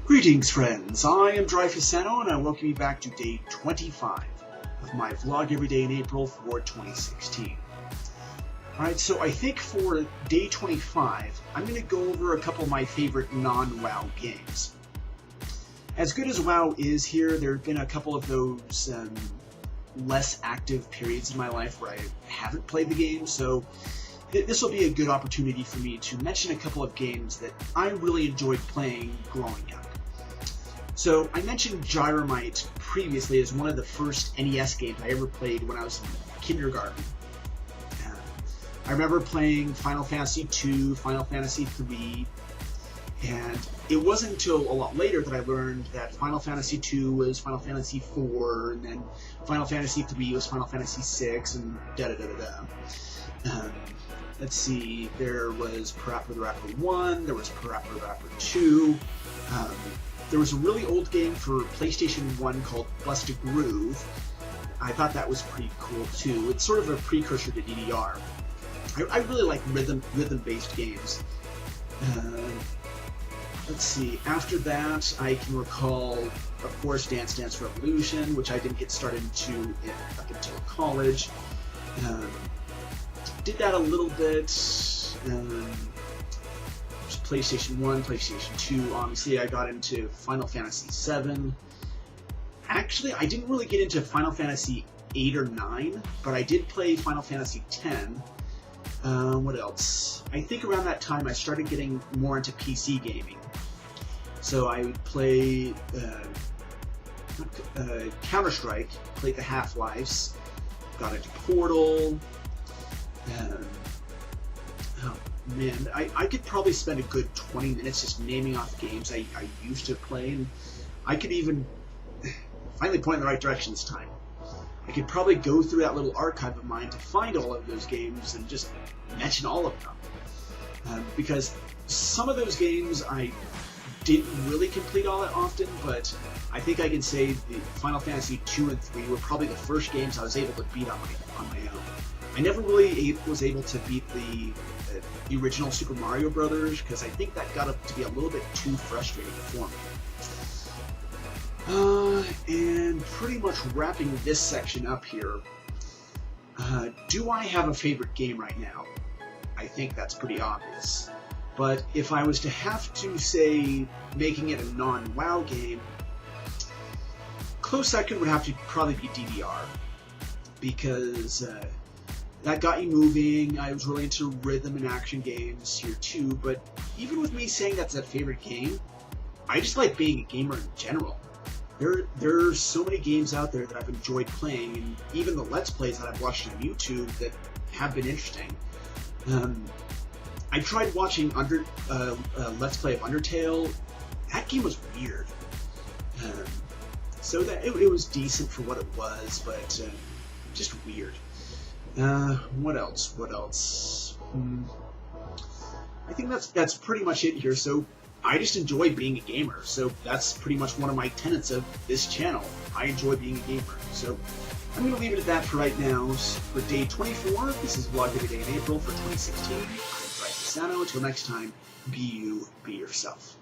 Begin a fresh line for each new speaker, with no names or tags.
Greetings friends, I am Dreyfusano and I welcome you back to day 25 of my vlog every day in April for 2016. Alright, so I think for day 25, I'm going to go over a couple of my favorite non-WoW games. As good as WoW is here, there have been a couple of those less active periods in my life where I haven't played the game, so this will be a good opportunity for me to mention a couple of games that I really enjoyed playing growing up. So I mentioned Gyromite previously as one of the first NES games I ever played when I was in kindergarten. I remember playing Final Fantasy II, Final Fantasy III, and it wasn't until a lot later that I learned that Final Fantasy II was Final Fantasy IV, and then Final Fantasy III was Final Fantasy VI, and da-da-da-da-da. Let's see, there was Parappa the Rapper 1, there was Parappa the Rapper 2, there was a really old game for PlayStation 1 called Bust a Groove. I thought that was pretty cool too. It's sort of a precursor to DDR. I really like rhythm-based games. Let's see, after that I can recall, of course, Dance Dance Revolution, which I didn't get started into up until college. Did that a little bit. PlayStation 1, PlayStation 2, obviously I got into Final Fantasy 7. Actually, I didn't really get into Final Fantasy 8 or 9, but I did play Final Fantasy 10. What else? I think around that time I started getting more into PC gaming. So I would play Counter-Strike, played the Half-Lives, got into Portal. Oh man, I could probably spend a good 20 minutes just naming off games I used to play, and I could even finally point in the right direction this time. I could probably go through that little archive of mine to find all of those games and just mention all of them. Because some of those games I didn't really complete all that often, but I think I can say the Final Fantasy 2 and 3 were probably the first games I was able to beat on my own. I never really was able to beat the original Super Mario Brothers, because I think that got up to be a little bit too frustrating for me. And pretty much wrapping this section up here, do I have a favorite game right now? I think that's pretty obvious. But if I was to have to say making it a non-WoW game, close second would have to probably be DDR, because that got you moving. I was really into rhythm and action games here too, but even with me saying that's a favorite game, I just like being a gamer in general. There are so many games out there that I've enjoyed playing, and even the Let's Plays that I've watched on YouTube that have been interesting. I tried watching Let's Play of Undertale. That game was weird. So that it was decent for what it was, but just weird. What else? I think that's pretty much it here. So I just enjoy being a gamer. So that's pretty much one of my tenets of this channel. I enjoy being a gamer. So I'm going to leave it at that for right now. For day 24, this is Vlog Every Day in April for 2016. I'm Dreyfusano. Until next time, be you, be yourself.